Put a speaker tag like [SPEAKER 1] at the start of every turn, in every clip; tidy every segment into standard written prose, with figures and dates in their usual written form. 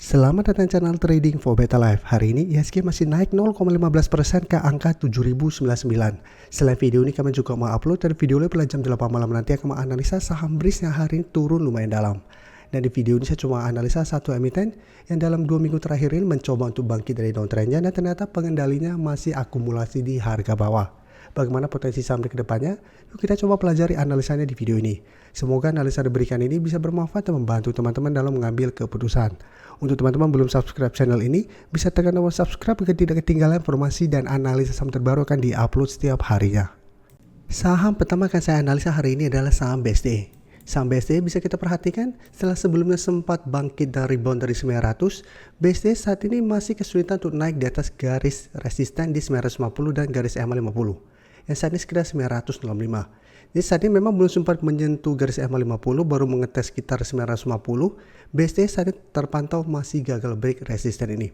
[SPEAKER 1] Selamat datang channel Trading for Better Life. Hari ini IHSG masih naik 0,15% ke angka 7099. Selain video ini kami juga mau upload dan video ini pada jam 8 malam nanti akan menganalisa saham BRIS yang hari ini turun lumayan dalam. Dan di video ini saya cuma analisa satu emiten yang dalam 2 minggu terakhir ini mencoba untuk bangkit dari downtrendnya dan ternyata pengendalinya masih akumulasi di harga bawah. Bagaimana potensi saham ke depannya? Yuk kita coba pelajari analisanya di video ini. Semoga analisa diberikan ini bisa bermanfaat dan membantu teman-teman dalam mengambil keputusan. Untuk teman-teman belum subscribe channel ini, bisa tekan tombol subscribe agar tidak ketinggalan informasi dan analisa saham terbaru akan diupload setiap harinya. Saham pertama akan saya analisa hari ini adalah saham BSD. Saham BSD bisa kita perhatikan setelah sebelumnya sempat bangkit dan rebound dari 900, BSD saat ini masih kesulitan untuk naik di atas garis resisten di 950 dan garis EMA 50. Yang saat ini sekitar 965. Jadi saat ini memang belum sempat menyentuh garis EMA 50, baru mengetes sekitar 950. BSD saat ini terpantau masih gagal break resisten ini.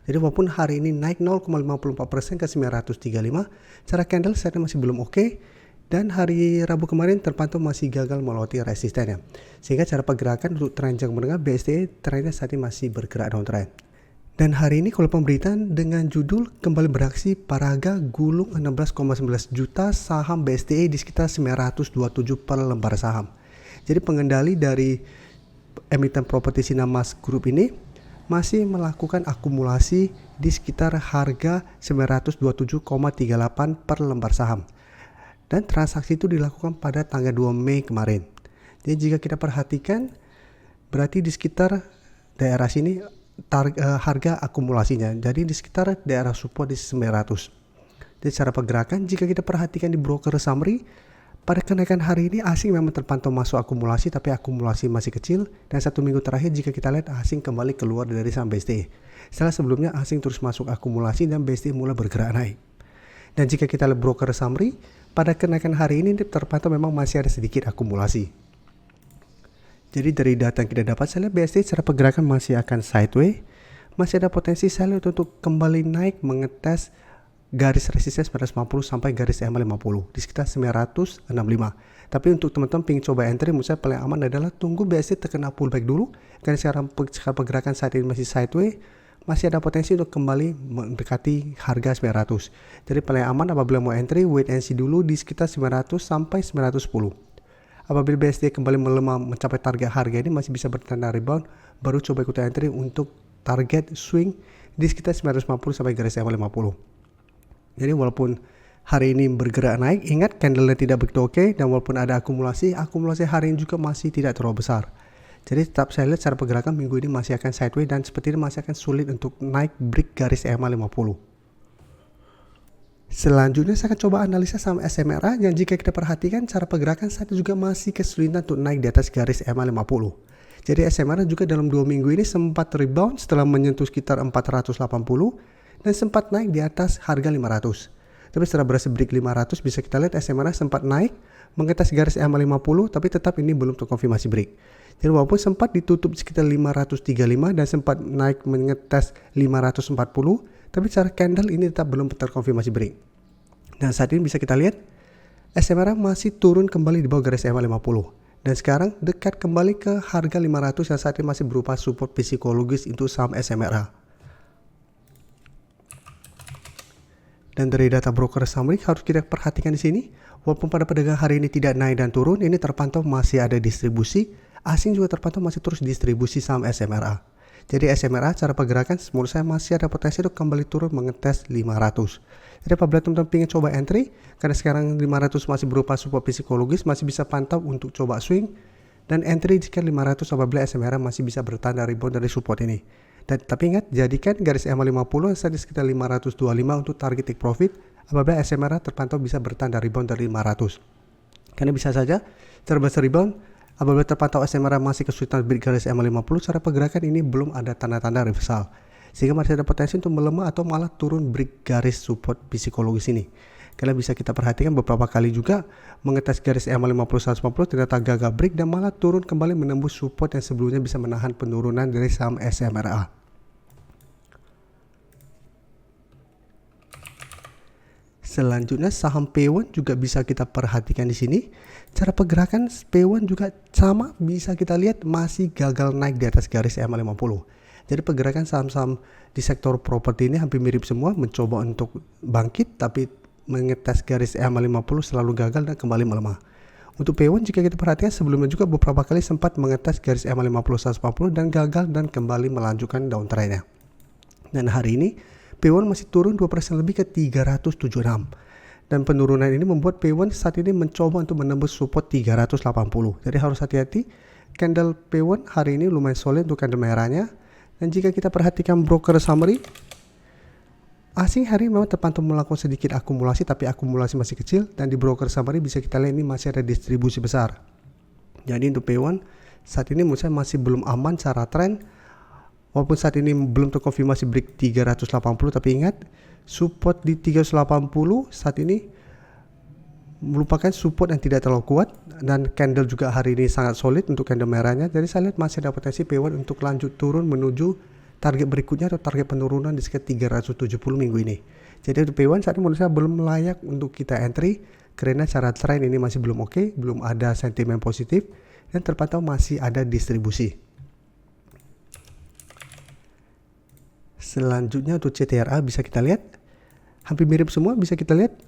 [SPEAKER 1] Jadi walaupun hari ini naik 0,54% ke 935, cara candle saat ini masih belum oke. Dan hari Rabu kemarin terpantau masih gagal melewati resistennya. Sehingga cara pergerakan untuk tren jangka menengah BSD trennya saat ini masih bergerak downtrend. Dan hari ini kalau pemberitaan dengan judul kembali beraksi Paraga gulung 16,19 juta saham BSDE di sekitar 927 per lembar saham. Jadi pengendali dari emiten properti Sinarmas Group ini masih melakukan akumulasi di sekitar harga 927,38 per lembar saham. Dan transaksi itu dilakukan pada tanggal 2 Mei kemarin. Jadi jika kita perhatikan berarti di sekitar daerah sini harga akumulasinya, jadi di sekitar daerah support di 900. Jadi cara pergerakan jika kita perhatikan di broker summary, pada kenaikan hari ini asing memang terpantau masuk akumulasi, tapi akumulasi masih kecil. Dan satu minggu terakhir jika kita lihat asing kembali keluar dari saham BSD. Setelah sebelumnya asing terus masuk akumulasi dan BSD mulai bergerak naik. Dan jika kita lihat broker summary, pada kenaikan hari ini terpantau memang masih ada sedikit akumulasi. Jadi dari data yang kita dapat, saya lihat BSD secara pergerakan masih akan sideways. Masih ada potensi saya lihat untuk kembali naik mengetes garis resisten 950 sampai garis EMA 50 di sekitar 965. Tapi untuk teman-teman ingin coba entry, menurut saya paling aman adalah tunggu BSD terkena pullback dulu. Karena secara pergerakan saat ini masih sideways, masih ada potensi untuk kembali mendekati harga 900. Jadi paling aman apabila mau entry, wait and see dulu di sekitar 900 sampai 910. Apabila BSD kembali melemah mencapai target harga ini masih bisa bertanda rebound, baru coba ikut entry untuk target swing di sekitar 950 sampai garis EMA 50. Jadi walaupun hari ini bergerak naik, ingat candle-nya tidak begitu oke, dan walaupun ada akumulasi hari ini juga masih tidak terlalu besar. Jadi tetap saya lihat cara pergerakan minggu ini masih akan sideways dan seperti ini masih akan sulit untuk naik break garis EMA 50. Selanjutnya saya akan coba analisa saham SMRA yang jika kita perhatikan cara pergerakan saat ini juga masih kesulitan untuk naik di atas garis EMA 50. Jadi SMRA juga dalam 2 minggu ini sempat rebound setelah menyentuh sekitar 480 dan sempat naik di atas harga 500. Tapi setelah berhasil break 500 bisa kita lihat SMRA sempat naik mengetes garis EMA 50 tapi tetap ini belum terkonfirmasi break. Jadi walaupun sempat ditutup sekitar 535 dan sempat naik mengetes 540, tapi secara candle ini tetap belum terkonfirmasi break. Dan saat ini bisa kita lihat SMRA masih turun kembali di bawah garis EMA 50 dan sekarang dekat kembali ke harga 500 yang saat ini masih berupa support psikologis untuk saham SMRA. Dan dari data broker summary harus kita perhatikan di sini, walaupun pada perdagangan hari ini tidak naik dan turun, ini terpantau masih ada distribusi. Asing juga terpantau masih terus distribusi saham SMRA. Jadi SMRA cara pergerakan menurut saya masih ada potensi untuk kembali turun mengetes 500. Jadi apabila teman-teman ingin coba entry, karena sekarang 500 masih berupa support psikologis, masih bisa pantau untuk coba swing. Dan entry jika 500 apabila SMRA masih bisa bertanda rebound dari support ini. Tapi ingat, jadikan garis EMA 50 saat di sekitar 525 untuk target take profit apabila SMRA terpantau bisa bertanda rebound dari 500. Karena bisa saja terbesar rebound apabila terpantau SMRA masih kesulitan break garis EMA 50, cara pergerakan ini belum ada tanda-tanda reversal. Sehingga masih ada potensi untuk melemah atau malah turun break garis support psikologis ini. Kalian bisa kita perhatikan beberapa kali juga mengetes garis EMA 50 150 ternyata gagal break dan malah turun kembali menembus support yang sebelumnya bisa menahan penurunan dari saham SMRA. Selanjutnya saham P1 juga bisa kita perhatikan di sini. Cara pergerakan P1 juga sama, bisa kita lihat masih gagal naik di atas garis EMA 50. Jadi pergerakan saham-saham di sektor properti ini hampir mirip semua, mencoba untuk bangkit tapi mengetes garis EMA50 selalu gagal dan kembali melemah. Untuk P1 jika kita perhatikan sebelumnya juga beberapa kali sempat mengetes garis EMA50 140 dan gagal dan kembali melanjutkan downtrend-nya. Dan hari ini P1 masih turun 2% lebih ke 376. Dan penurunan ini membuat P1 saat ini mencoba untuk menembus support 380. Jadi harus hati-hati. Candle P1 hari ini lumayan solid untuk candle merahnya. Dan jika kita perhatikan broker summary, asing hari ini memang terpantau melakukan sedikit akumulasi, tapi akumulasi masih kecil. Dan di broker summary bisa kita lihat ini masih ada distribusi besar. Jadi untuk P1 saat ini menurut saya masih belum aman secara tren. Walaupun saat ini belum terkonfirmasi break 380, tapi ingat support di 380 saat ini merupakan support yang tidak terlalu kuat, dan candle juga hari ini sangat solid untuk candle merahnya. Jadi saya lihat masih ada potensi P1 untuk lanjut turun menuju target berikutnya atau target penurunan di sekitar 370 minggu ini. Jadi untuk P1 saat ini menurut saya belum layak untuk kita entry karena cara trend ini masih belum oke, belum ada sentimen positif dan terpantau masih ada distribusi. Selanjutnya untuk CTRA bisa kita lihat hampir mirip semua, bisa kita lihat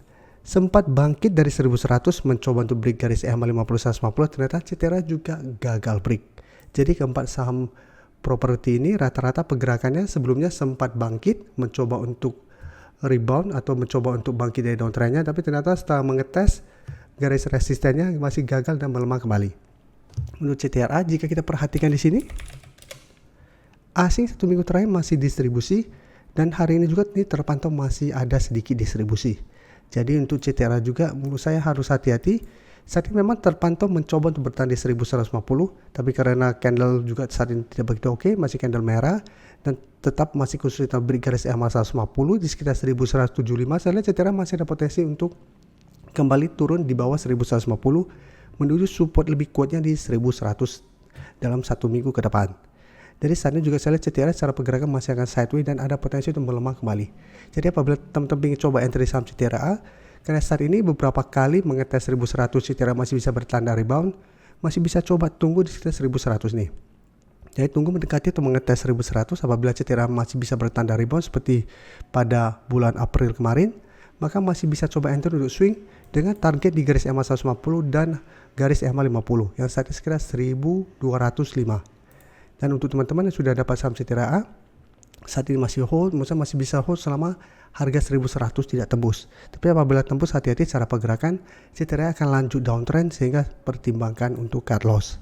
[SPEAKER 1] sempat bangkit dari 1100 mencoba untuk break garis EMA50 150, ternyata CTRA juga gagal break. Jadi keempat saham properti ini rata-rata pergerakannya sebelumnya sempat bangkit mencoba untuk rebound atau mencoba untuk bangkit dari downtrendnya, tapi ternyata setelah mengetes garis resistennya masih gagal dan melemah kembali. Untuk CTRA jika kita perhatikan di sini, asing satu minggu terakhir masih distribusi dan hari ini juga ini terpantau masih ada sedikit distribusi. Jadi untuk CTRA juga menurut saya harus hati-hati. Saat ini memang terpantau mencoba untuk bertahan di 1150, tapi karena candle juga saat ini tidak begitu oke, masih candle merah dan tetap masih kesulitan break garis EMA 150 di sekitar 1175. Saya lihat CTRA masih ada potensi untuk kembali turun di bawah 1150 menuju support lebih kuatnya di 1100 dalam satu minggu ke depan. Jadi saat ini juga saya lihat CTRA secara pergerakan masih akan sideways dan ada potensi untuk melemah kembali. Jadi apabila teman-teman ingin coba entry saham CTRA, karena saat ini beberapa kali mengetes 1100 CTRA masih bisa bertanda rebound, masih bisa coba tunggu di sekitar 1100 nih. Jadi tunggu mendekati atau mengetes 1100. Apabila CTRA masih bisa bertanda rebound seperti pada bulan April kemarin, maka masih bisa coba enter untuk swing dengan target di garis EMA 150 dan garis EMA 50 yang saat ini sekitar 1205. Dan untuk teman-teman yang sudah dapat saham CTRA saat ini masih hold, maksudnya masih bisa hold selama harga 1100 tidak tembus. Tapi apabila tembus, hati-hati cara pergerakan CTRA akan lanjut downtrend sehingga pertimbangkan untuk cut loss.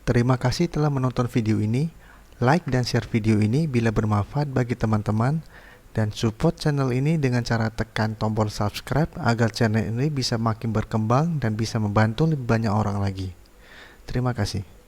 [SPEAKER 1] Terima kasih telah menonton video ini. Like dan share video ini bila bermanfaat bagi teman-teman, dan support channel ini dengan cara tekan tombol subscribe agar channel ini bisa makin berkembang dan bisa membantu lebih banyak orang lagi. Terima kasih.